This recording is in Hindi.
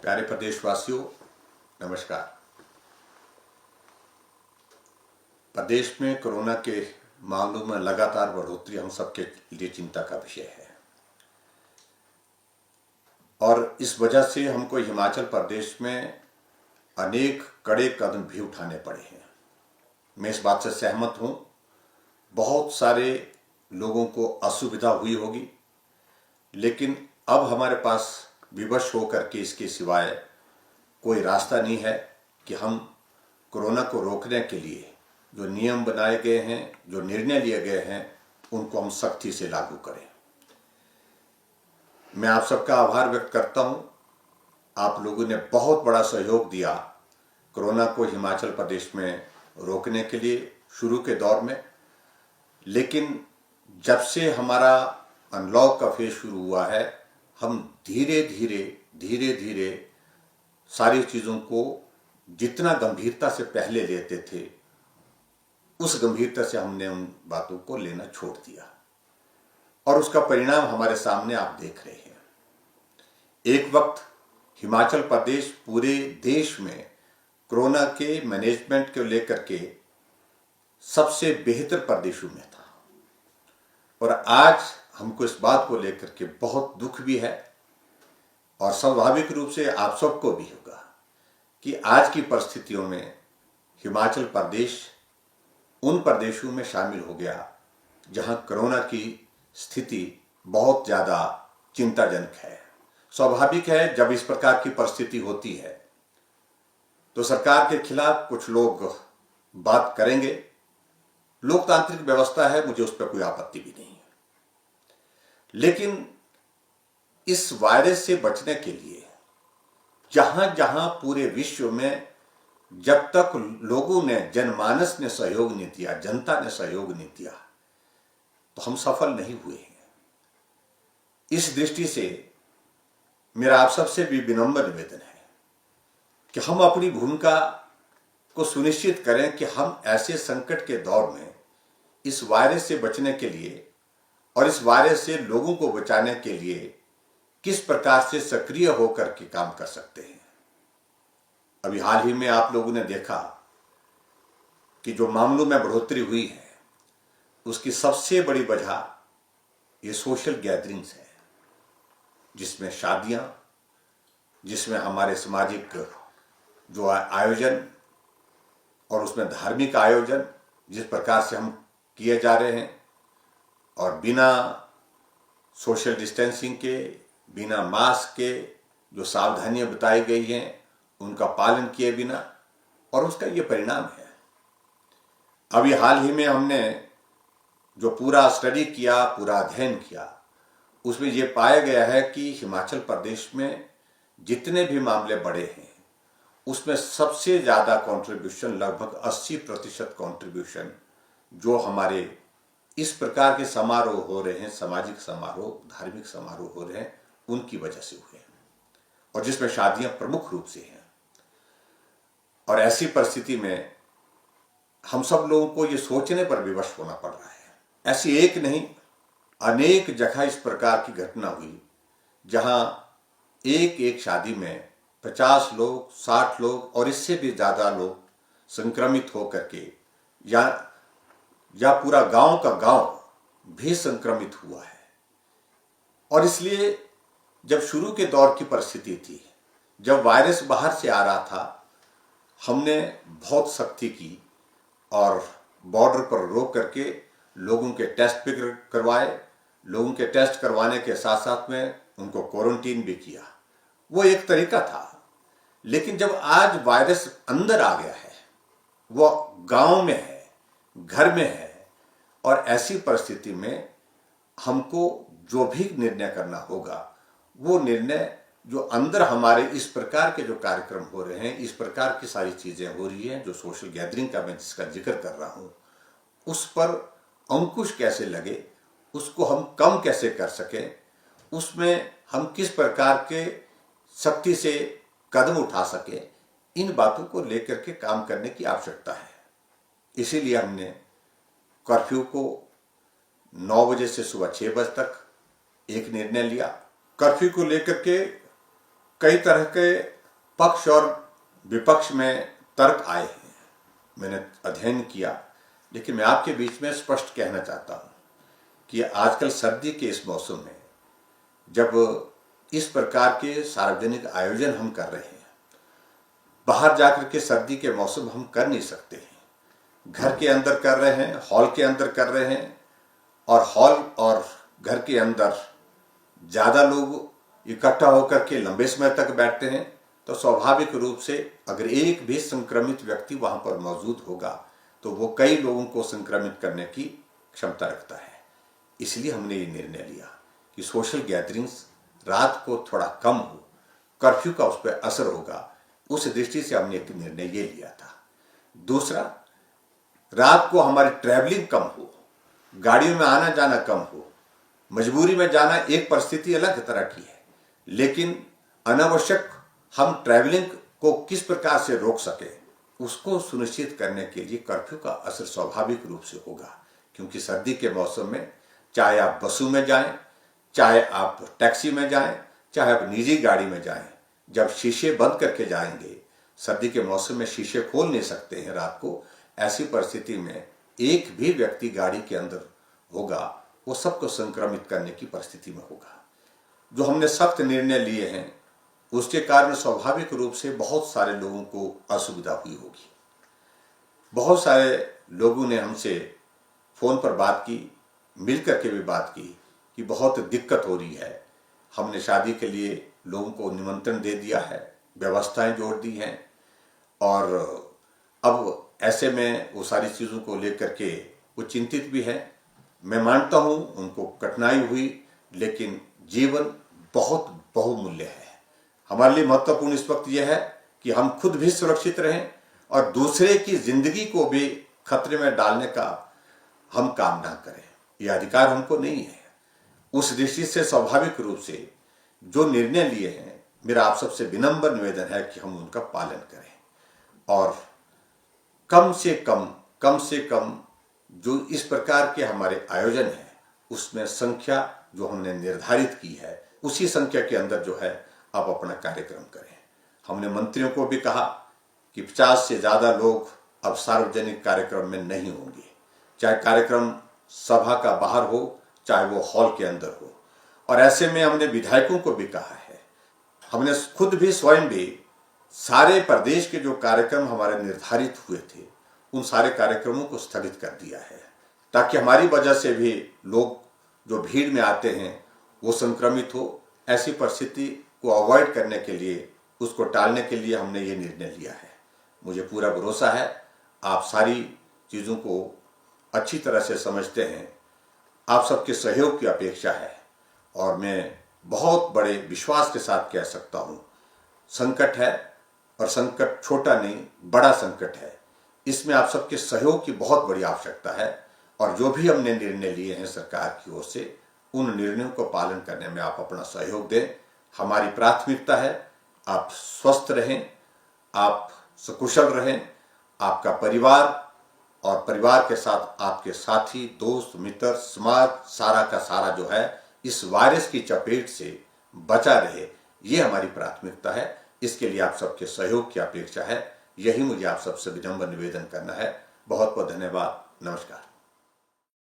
प्यारे प्रदेशवासियों, नमस्कार। प्रदेश में कोरोना के मामलों में लगातार बढ़ोतरी हम सबके लिए चिंता का विषय है और इस वजह से हमको हिमाचल प्रदेश में अनेक कड़े कदम भी उठाने पड़े हैं। मैं इस बात से सहमत हूं, बहुत सारे लोगों को असुविधा हुई होगी, लेकिन अब हमारे पास विवश होकर के इसके सिवाय कोई रास्ता नहीं है कि हम कोरोना को रोकने के लिए जो नियम बनाए गए हैं, जो निर्णय लिए गए हैं, उनको हम सख्ती से लागू करें। मैं आप सबका आभार व्यक्त करता हूं। आप लोगों ने बहुत बड़ा सहयोग दिया कोरोना को हिमाचल प्रदेश में रोकने के लिए शुरू के दौर में, लेकिन जब से हमारा अनलॉक का फेज शुरू हुआ है, हम धीरे धीरे सारी चीज़ों को जितना गंभीरता से पहले लेते थे, उस गंभीरता से हमने उन बातों को लेना छोड़ दिया और उसका परिणाम हमारे सामने आप देख रहे हैं। एक वक्त हिमाचल प्रदेश पूरे देश में कोरोना के मैनेजमेंट को लेकर के सबसे बेहतर प्रदेशों में था और आज हमको इस बात को लेकर के बहुत दुख भी है और स्वाभाविक रूप से आप सबको भी होगा कि आज की परिस्थितियों में हिमाचल प्रदेश उन प्रदेशों में शामिल हो गया जहां कोरोना की स्थिति बहुत ज़्यादा चिंताजनक है। स्वाभाविक है, जब इस प्रकार की परिस्थिति होती है तो सरकार के खिलाफ कुछ लोग बात करेंगे। लोकतांत्रिक व्यवस्था है, मुझे उस पर कोई आपत्ति भी नहीं है, लेकिन इस वायरस से बचने के लिए जहां जहां पूरे विश्व में जब तक लोगों ने, जनमानस ने सहयोग नहीं दिया, जनता ने सहयोग नहीं दिया, तो हम सफल नहीं हुए हैं। इस दृष्टि से मेरा आप सबसे भी विनम्र निवेदन है कि हम अपनी भूमिका को सुनिश्चित करें कि हम ऐसे संकट के दौर में इस वायरस से बचने के लिए और इस वायरस से लोगों को बचाने के लिए किस प्रकार से सक्रिय होकर के काम कर सकते हैं। अभी हाल ही में आप लोगों ने देखा कि जो मामलों में बढ़ोतरी हुई है, उसकी सबसे बड़ी वजह ये सोशल गैदरिंग्स है, जिसमें शादियां, जिसमें हमारे सामाजिक जो आयोजन और उसमें धार्मिक आयोजन जिस प्रकार से हम किए जा रहे हैं और बिना सोशल डिस्टेंसिंग के, बिना मास्क के जो सावधानियां बताई गई हैं, उनका पालन किए बिना, और उसका ये परिणाम है। अभी हाल ही में हमने जो पूरा स्टडी किया, पूरा अध्ययन किया, उसमें ये पाया गया है कि हिमाचल प्रदेश में जितने भी मामले बढ़े हैं, उसमें सबसे ज़्यादा कंट्रीब्यूशन, लगभग 80% कंट्रीब्यूशन जो हमारे इस प्रकार के समारोह हो रहे हैं, सामाजिक समारोह, धार्मिक समारोह हो रहे हैं, उनकी वजह से हुए हैं, और जिसमें शादियां प्रमुख रूप से हैं। और ऐसी परिस्थिति में हम सब लोगों को ये सोचने पर विवश होना पड़ रहा है। ऐसी एक नहीं, अनेक जगह इस प्रकार की घटना हुई जहां एक एक शादी में 50 लोग, 60 लोग और इससे भी ज़्यादा लोग संक्रमित होकर के या पूरा गांव का गांव भी संक्रमित हुआ है। और इसलिए जब शुरू के दौर की परिस्थिति थी, जब वायरस बाहर से आ रहा था, हमने बहुत सख्ती की और बॉर्डर पर रोक करके लोगों के टेस्ट भी करवाए। लोगों के टेस्ट करवाने के साथ साथ में उनको क्वारंटीन भी किया। वो एक तरीका था, लेकिन जब आज वायरस अंदर आ गया है, वो गांव में है, घर में है, और ऐसी परिस्थिति में हमको जो भी निर्णय करना होगा, वो निर्णय जो अंदर हमारे इस प्रकार के जो कार्यक्रम हो रहे हैं, इस प्रकार की सारी चीज़ें हो रही हैं, जो सोशल गैदरिंग का मैं जिसका जिक्र कर रहा हूँ, उस पर अंकुश कैसे लगे, उसको हम कम कैसे कर सकें, उसमें हम किस प्रकार के सख्ती से कदम उठा सकें, इन बातों को लेकर के काम करने की आवश्यकता है। इसीलिए हमने कर्फ्यू को 9 बजे से सुबह 6 बजे तक एक निर्णय लिया। कर्फ्यू को लेकर के कई तरह के पक्ष और विपक्ष में तर्क आए हैं, मैंने अध्ययन किया, लेकिन मैं आपके बीच में स्पष्ट कहना चाहता हूं कि आजकल सर्दी के इस मौसम में जब इस प्रकार के सार्वजनिक आयोजन हम कर रहे हैं, बाहर जाकर के सर्दी के मौसम हम कर नहीं सकते हैं, घर के अंदर कर रहे हैं, हॉल के अंदर कर रहे हैं, और हॉल और घर के अंदर ज़्यादा लोग इकट्ठा होकर के लंबे समय तक बैठते हैं, तो स्वाभाविक रूप से अगर एक भी संक्रमित व्यक्ति वहां पर मौजूद होगा तो वो कई लोगों को संक्रमित करने की क्षमता रखता है। इसलिए हमने ये निर्णय लिया कि सोशल गैदरिंग्स रात को थोड़ा कम हो, कर्फ्यू का उस पर असर होगा, उस दृष्टि से हमने एक निर्णय ये लिया था। दूसरा, रात को हमारी ट्रैवलिंग कम हो, गाड़ियों में आना जाना कम हो। मजबूरी में जाना एक परिस्थिति अलग तरह की है, लेकिन अनावश्यक हम ट्रैवलिंग को किस प्रकार से रोक सके उसको सुनिश्चित करने के लिए कर्फ्यू का असर स्वाभाविक रूप से होगा। क्योंकि सर्दी के मौसम में चाहे आप बसों में जाएं, चाहे आप टैक्सी में जाएं, चाहे आप निजी गाड़ी में जाएं, जब शीशे बंद करके जाएंगे, सर्दी के मौसम में शीशे खोल नहीं सकते हैं रात को, ऐसी परिस्थिति में एक भी व्यक्ति गाड़ी के अंदर होगा, वो सबको संक्रमित करने की परिस्थिति में होगा। जो हमने सख्त निर्णय लिए हैं उसके कारण स्वाभाविक रूप से बहुत सारे लोगों को असुविधा हुई होगी। बहुत सारे लोगों ने हमसे फोन पर बात की, मिल करके भी बात की कि बहुत दिक्कत हो रही है, हमने शादी के लिए लोगों को निमंत्रण दे दिया है, व्यवस्थाएं जोड़ दी हैं, और अब ऐसे में वो सारी चीज़ों को लेकर के वो चिंतित भी है। मैं मानता हूँ उनको कठिनाई हुई, लेकिन जीवन बहुत बहुमूल्य है। हमारे लिए महत्वपूर्ण इस वक्त यह है कि हम खुद भी सुरक्षित रहें और दूसरे की जिंदगी को भी खतरे में डालने का हम काम ना करें। यह अधिकार हमको नहीं है। उस दृष्टि से स्वाभाविक रूप से जो निर्णय लिए हैं, मेरा आप सबसे विनम्र निवेदन है कि हम उनका पालन करें, और कम से कम जो इस प्रकार के हमारे आयोजन है उसमें संख्या जो हमने निर्धारित की है उसी संख्या के अंदर जो है आप अपना कार्यक्रम करें। हमने मंत्रियों को भी कहा कि 50 से ज़्यादा लोग अब सार्वजनिक कार्यक्रम में नहीं होंगे, चाहे कार्यक्रम सभा का बाहर हो चाहे वो हॉल के अंदर हो। और ऐसे में हमने विधायकों को भी कहा है, हमने खुद भी स्वयं भी सारे प्रदेश के जो कार्यक्रम हमारे निर्धारित हुए थे उन सारे कार्यक्रमों को स्थगित कर दिया है, ताकि हमारी वजह से भी लोग जो भीड़ में आते हैं वो संक्रमित हो। ऐसी परिस्थिति को अवॉइड करने के लिए, उसको टालने के लिए हमने ये निर्णय लिया है। मुझे पूरा भरोसा है आप सारी चीज़ों को अच्छी तरह से समझते हैं। आप सबके सहयोग की अपेक्षा है, और मैं बहुत बड़े विश्वास के साथ कह सकता हूँ, संकट है और संकट छोटा नहीं बड़ा संकट है, इसमें आप सबके सहयोग की बहुत बड़ी आवश्यकता है। और जो भी हमने निर्णय लिए हैं सरकार की ओर से, उन निर्णयों को पालन करने में आप अपना सहयोग दें। हमारी प्राथमिकता है आप स्वस्थ रहें, आप सकुशल रहें, आपका परिवार और परिवार के साथ आपके साथी, दोस्त, मित्र, समाज सारा का सारा जो है इस वायरस की चपेट से बचा रहे, ये हमारी प्राथमिकता है। इसके लिए आप सबके सहयोग की अपेक्षा है। यही मुझे आप सबसे विनम्र निवेदन करना है। बहुत बहुत धन्यवाद। नमस्कार।